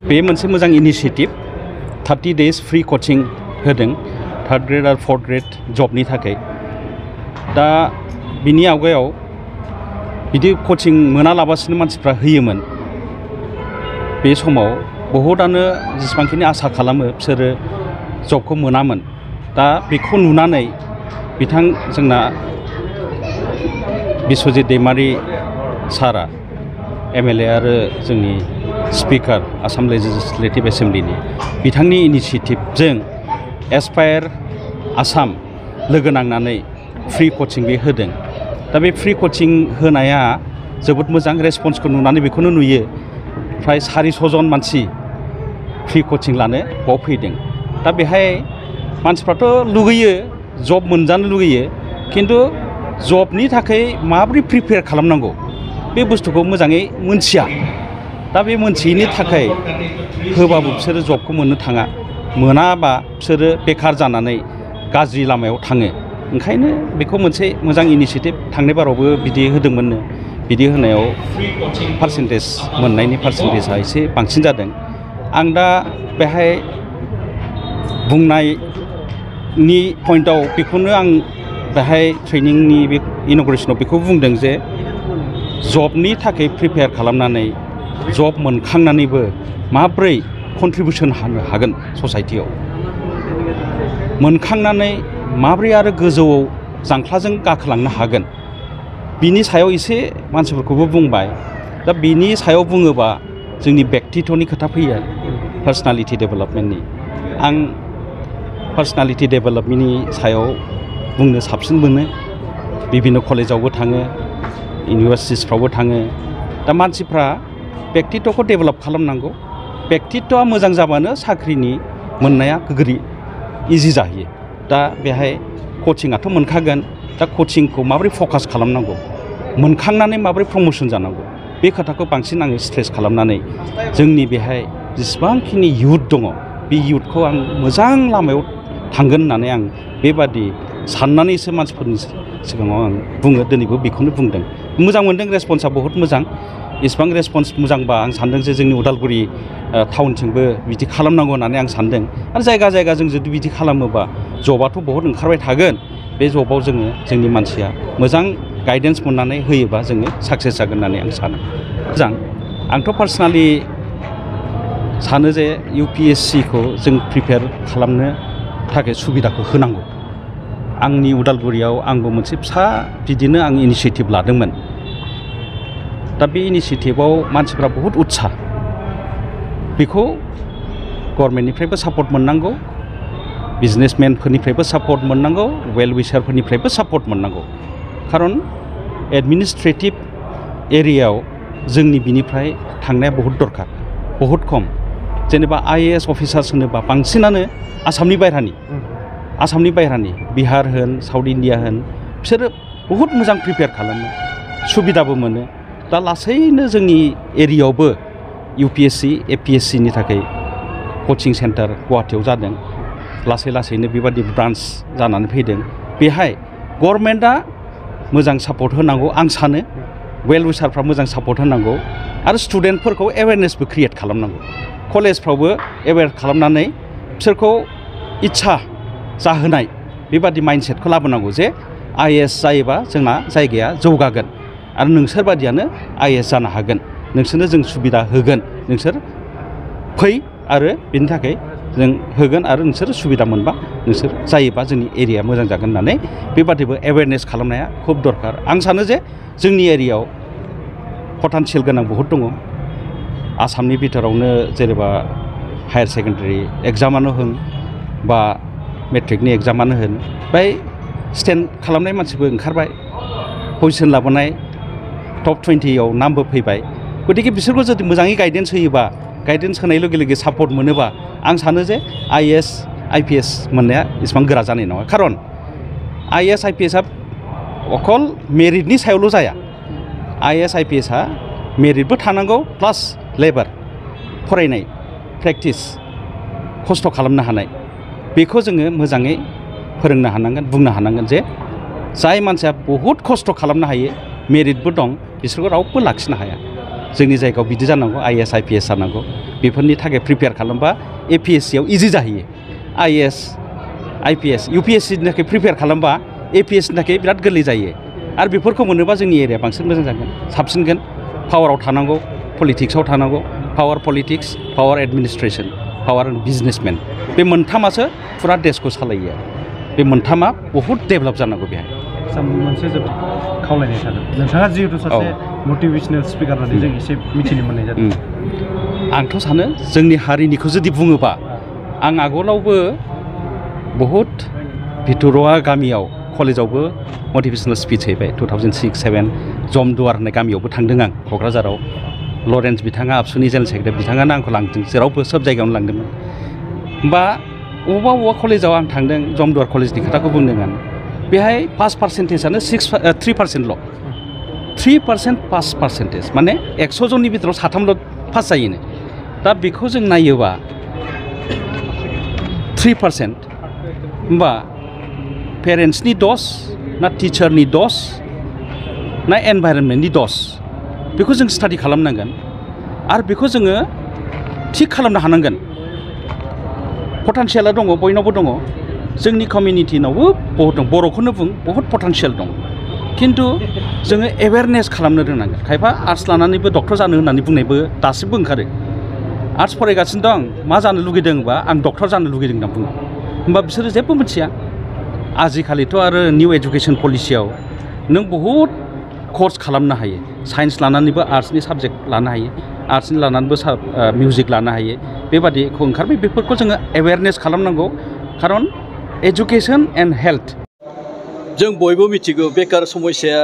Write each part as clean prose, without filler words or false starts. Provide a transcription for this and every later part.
बे मोनसे मोजां इनिशिएटिभ 30 days फ्री कोचिं होदों 3rd ग्रेड आरो 4th ग्रेड जबनि थाखाय दा बिनि आवगायाव बिदि कोचिं मोनालाबासिनो मानसिफ्रा होयोमोन बे समाव बहुतानो जेसेबांखिनि आसा खालामो बिसोरो जबखौ मोनामोन दा बेखौ नुनानै बिथां जोंना बिश्वजित दैमारी सारा MLA आरो जोंनि स्पिकार आसाम लेजिस्लेटिभ एसेम्ब्लिनि बिथांनि इनिशिएटिभजों एसपायार आसाम लोगो नांनानै फ्री कोचिं बे होदों दा बे फ्री कोचिं होनाया जोबोद मोजां रेसपन्सखौ नुनानै बेखौनो नुयो फ्राय 400 जन मानसि फ्री कोचिं लानो बाव फैदों दा बेहाय मानसिफ्राथ' लुगैयो जब मोनजानो लुगैयो खिन्थु जबनि थाखाय माबोरै प्रिपेयार खालामनांगौ बे बुस्थुखौ मोजाङै मोनथिया दा बे मोनथियैनि थाखाय होबाबो बिसोरो जबखौ मोननो थाङा मोनाबा बिसोरो बेखार जानानै गाज्रि लामायाव थाङो ओंखायनो बेखौ मोनसे मोजां इनिशिएटिभ थांनाय बारावबो बिदि होदोंमोननो बिदि होनायाव पार्सेन्टेज मोननायनि पार्सेन्टेजआ एसे बांसिन जादों आं दा बेहाय बुंनायनि पइन्टआव बेखौनो आं बेहाय ट्रेनिंनि बे इन'ग्रेसनाव बेखौ बुंदों जे जबनि थाखाय प्रिपेयार खालामनानै जब मोनखांनानैबो माब्रै कन्ट्रिबिउसन होनो हागोन ससाइटियाव मोनखांनानै माब्रै आरो गोजौआव जांख्लाजों गाखोलांनो हागोन बिनि सायाव एसे मानसिफोरखौबो बुंबाय दा बिनि सायाव बुङोबा जोंनि व्यक्तित्वनि खोथा फैयो आरो पार्सनालिटि डेभेलपमेन्टनि आं पार्सनालिटि डेभेलपमेन्टनि सायाव बुंनो साबसिन मोनो बिभिन्न कलेजावबो थाङो इउनिभार्सिटिसफ्रावबो थाङो दा मानसिफ्रा व्यक्तित्वखौ डेभेलप खालामनांगौ व्यक्तित्वआ मोजां जाबानो साख्रिनि मोननाया गोगोरि इजि जाहैयो दा बेहाय कचिंआथ' मोनखागोन दा कचिंखौ माबोरै फकास खालामनांगौ मोनखांनानै माबोरै प्रमोसन जानांगौ बे खोथाखौ बांसिन आङो स्ट्रेस खालामनानै जोंनि बेहाय जेसेबांखिनि इयुथ दङ बे इयुथखौ आं मोजां लामायाव थांगोन होननानै आं बेबादि साननानैसो मानसिफोरनि सिगाङाव आं बुङो दिनैबो बेखौनो बुंदों मोजां मोनदों रेसपन्सआ बहुत मोजां इसिबां रेसपन्स मोजांबा आं सानदों जे जोंनि उदालगुरि टाउनथिंबो बिदि खालामनांगौ होननानै आं सानदों आरो जायगा जायगा जों जुदि बिदि खालामोबा जबाथ' बहुत ओंखारबाय थागोन बे जबाव जोङो जोंनि मानसिया मोजां गाइडेन्स मोननानै होयोबा जोङो साक्सेस जागोन होननानै आं सानो मोजां आंथ' पार्सनेलि सानो जे UPSCखौ जों प्रिपेयार खालामनो थाखाय सुबिदाखौ होनांगौ आंनि उदालगुरियाव आंबो मोनसे फिसा बिदिनो आं इनिशिएटिभ लादोंमोन दा बे इनिशिएटिभआव मानसिफ्रा बहुत उत्साह बेखौ गभर्नमेन्टनिफ्रायबो सापर्ट मोननांगौ बिजनेसमेनफोरनिफ्रायबो सापर्ट मोननांगौ वेल विशारफोरनिफ्रायबो सापर्ट मोननांगौ खारन एडमिनिस्ट्रेटिभ एरियायाव जोंनि बिनिफ्राय थांनाया बहुत दरकार बहुत खम जेनेबा IAS अफिसार्स होनोबा बांसिनानो आसामनि बायह्रानि बिहार होन साउथ इन्डिया होन बिसोरो बहुत मोजां प्रिपेयार खालामो सुबिदाबो मोनो दा लासैनो जोंनि एरियायावबो UPSC APSCनि थाखाय कचिं सेन्टार गुवाहाटीयाव जादों लासै लासैनो बेबादि ब्रान्च जानानै फैदों बेहाय गभर्नमेन्टआ मोजां सापर्ट होनांगौ आं सानो वेल विशारफ्रा मोजां सापर्ट होनांगौ आरो स्टुडेन्टफोरखौ एवेयारनेसबो क्रिएट खालामनांगौ कलेजफ्रावबो एवेयार खालामनानै बिसोरखौ इच्छा जाहोनाय बेबादि माइन्डसेटखौ लाबोनांगौ जे IAS जायोबा जोंना जायगाया जौगागोन आरो नोंसोर बादियानो IAS जानो हागोन नोंसोरनो जों सुबिदा होगोन नोंसोर फै आरो बेनि थाखाय जों होगोन आरो नोंसोर सुबिदा मोनबा नोंसोर जायोबा जोंनि एरिया मोजां जागोन होननानै बेबादिबो एवेयारनेस खालामनाया खुब दरकार आं सानो जे जोंनि एरियायाव पटेनशियल गोनां बहुत दङ आसामनि बिथोरावनो जेनेबा हायार सेकेन्डारि एग्जामानो होन बा मेट्रिकनि एग्जामानो होन बाय स्टेन्ड खालामनाय मानसिबो ओंखारबाय पजिसन लाबोनाय टप 20आव नामबो फैबाय गतिके बिसोरखौ जुदि मोजाङै गाइडेन्स होयोबा गाइडेन्स होनाय लोगो लोगो सापर्ट मोनोबा आं सानो जे IAS IPS मोननाया इसेबां गोरा जानाय नङा खारन IAS IPSआ अकल मेरिटनि सायावल' जाया IAS IPSआ मेरिटबो थानांगौ प्लास लेबार फरायनाय प्रेक्टिस खस्थ' खालामनो हानाय बेखौ जोङो मोजाङै फोरोंनो हानांगोन बुंनो हानांगोन जे जाय मानसिया बहुत खस्थ' खालामनो हायो मेरिटबो दं बिसोरखौ रावबो लाखिनो हाया जोंनि जायगायाव बिदि जानांगौ IAS IPS जानांगौ बेफोरनि थाखाय प्रिपेयार खालामबा APSC आव इजि जाहैयो IAS IPS UPSC नि थाखाय प्रिपेयार खालामबा APSC नि थाखाय बिराद गोरलै जायो आरो बेफोरखौ मोनोबा जोंनि एरिया बांसिन मोजां जागोन साबसिनगोन पावाराव थानांगौ पलिटिक्सआव थानांगौ power politics power administration power businessmen बे मोनथामासो फुरा देशखौ सालायो बे मोनथामा बहुद डेभेलप जानांगौ बेहाय मोनसे जोबोद खावलायनाय थादों नोंथाङा जिहेतु सासे मटिभेशनेल स्पिकार होननानै जों एसे मिथिनो मोननाय जादों आंथ' सानो जोंनि हारिनिखौ जुदि बुङोबा आं आगोलावबो बहुद भितरुवा गामियाव कलेजावबो मटिभेशनेल स्पिच हैबाय 2006-07 जमदुवार होननाय गामियावबो थांदों आं क'क्राझाराव लरेन्स बिथाङा आबसुनि जेनेरेल सेक्रेटारि बिथाङानो आंखौ लांदों जेरावबो सोब जायगायावनो लांदोंमोन बा अबेबा कलेजाव आं थांदों जमदुवार कलेजनि खोथाखौ बुंदों आं बेहाय पास पार्सेन्टेजआनो 3%ल' 3% पास पार्सेन्टेज माने 100 जननि बिथोराव साथामल' पास जायोनो दा बेखौ जों नायोबा 3% होमबा पेरेन्ट्सनि दस ना टिचारनि दस ना एनभाइरनमेन्टनि दस बेखौ जों स्टाडि खालामनांगोन आरो बेखौ जोङो थिक खालामनो हानांगोन पटेनशियेला दङ बयनावबो दङ जोंनि कमिउनिटिनावबो बहुत दं बर'खौनो बुं बहुत पटेनशियेल दं खिन्थु जोङो एवेयारनेस खालामनो रोंनांगोन खायफा आर्ट्स लानानैबो डक्टर जानो होननानै बुंनायबो दासिमबो ओंखारो आर्ट्स फरायगासिनो दं मा जानो लुगैदोंबा आं डक्टर जानो लुगैदों होनना बुङो होमबा बिसोरो जेबो मिथिया आजिखालिथ' आरो निउ एजुकेसन पलिसियाव नों बहुद कर्स खालामनो हायो साइन्स लानानैबो आर्ट्सनि साबजेक्ट लानो हायो आर्ट्सनि लानानैबो मिउजिक लानो हायो बेबादिखौ ओंखारबाय बेफोरखौ जोङो एवेयारनेस खालामनांगौ खारन एजुकेसन एन्ड हेल्थ जों बयबो मिथिगौ बेकार समस्याया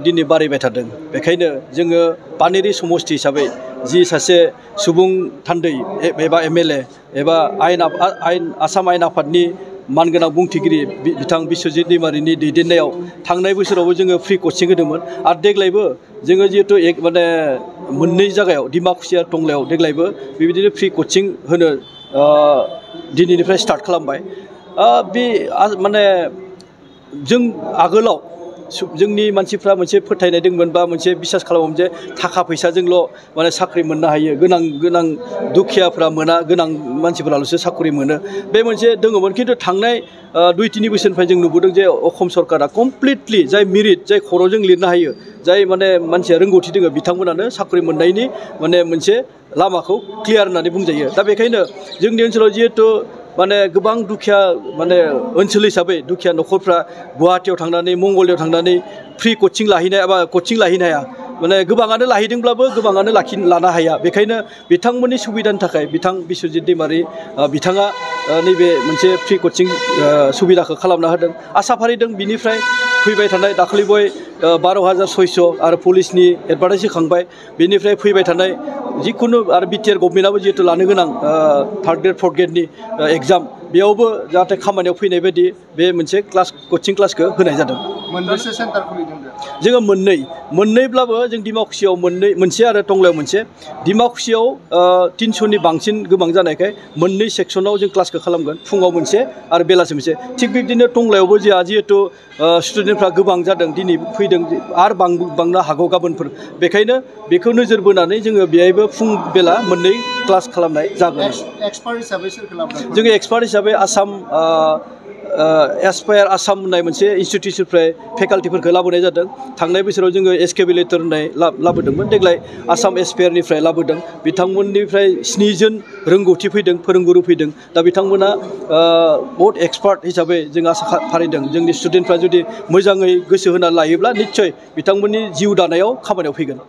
दिनै बारायबाय थादों बेखायनो जोङो पानेरि समष्टि हिसाबै जि सासे सुबुं थान्दै एबा MLA एबा आसाम आयेन आफादनि मानगोनां बुंथिगिरि बिथां बिश्वजित दैमारिनि दैदेननायाव थांनाय बोसोरावबो जोङो फ्रि कचिं होदोंमोन आरो देग्लायबो जोङो जिहेतु माने मोननै जायगायाव डिमाकुसि आरो टंलायाव देग्लायबो बेबायदिनो फ्रि कचिं होनो दिनैनिफ्राय स्टार्ट खालामबाय बे माने जों आगोलाव जोंनि मानसिफ्रा मोनसे फोथायनाय दंमोन बा मोनसे बिसास खालामोमोन जे थाखा फैसाजोंल' माने साख्रि मोननो हायो गोनां दुखियाफ्रा मोना गोनां मानसिफोराल'सो साख्रि मोनो बे मोनसे दङमोन खिन्थु थांनाय 2-3 बोसोरनिफ्राय जों नुबोदों जे असम सरकारा कमप्लिटलि जाय मेरिट जाय खर'जों लिरनो हायो जाय माने मानसिया रोंगौथि दङ बिथांमोनानो साख्रि मोननायनि माने मोनसे लामाखौ क्लियार होननानै बुंजायो दा बेखायनो जोंनि ओनसोलाव जिहेतु माने गोबां दुखिया माने ओनसोल हिसाबै दुखिया न'खरफ्रा गुवाहाटियाव थांनानै मंगलदैयाव थांनानै फ्रि कचिं लाहैनाय एबा कचिं लाहैनो हाया माने गोबाङानो लाहैदोंब्लाबो गोबाङानो लानो हाया बेखायनो बिथांमोननि सुबिदानि थाखाय बिथां बिश्वजित दैमारि बिथाङा नैबे मोनसे फ्रि कचिं सुबिदाखौ खालामना होदों आसा फारिदों बिनिफ्राय फैबाय थानाय दाखालि बय 12,600 आरो पुलिसनि एडभार्टाइज होखांबाय बेनिफ्राय फैबाय थानाय जिखुनु आरो बिटिआर गभर्नमेन्टआबो जिहेतु लानो गोनां 3rd ग्रेड 4th ग्रेडनि एग्जाम बेयावबो जाहाथे खामानियाव फैनाय बायदि बे मोनसे कचिं क्लासखौ होनाय जादों मोनबेसे सेन्टार खुलिदों जोङो मोननैब्लाबो जों डिमाकुसियाव मोनसे आरो टंलायाव मोनसे डिमाकुसियाव 300नि बांसिन गोबां जानायखाय मोननै सेक्सनाव जों क्लासखौ खालामगोन फुङाव मोनसे आरो बेलासि मोनसे थिग बिदिनो टंलायावबो जोंहा जिहेतु स्टुडेन्टफ्रा गोबां जादों दिनै फैदों आरो बांनो हागौ गाबोनफोर बेखायनो बेखौ नोजोर बोनानै जोङो बेहायबो फुं बेला मोननै क्लास खालामनाय जागोन एक्सपार्ट हिसाबै सोरखौ लाबोदों जोङो एक्सपार्ट हिसाबै आसाम एसपायार आसाम होननाय मोनसे इन्स्टिटिउटनिफ्राय फेकाल्टिफोरखौ लाबोनाय जादों थांनाय बोसोराव जोङो एसकेबिलेटर होननाय लाबोदोंमोन देग्लाय आसाम एसपायारनिफ्राय लाबोदों बिथांमोननिफ्राय 7 जन रोंगौथि फैदों फोरोंगुरु फैदों दा बिथांमोना बहुत एक्सपार्ट हिसाबै जों आसा फारिदों जोंनि स्टुडेन्टफ्रा जुदि मोजाङै गोसो होनानै लायोब्ला निस्सय बिथांमोननि जिउ दानायाव खामानियाव फैगोन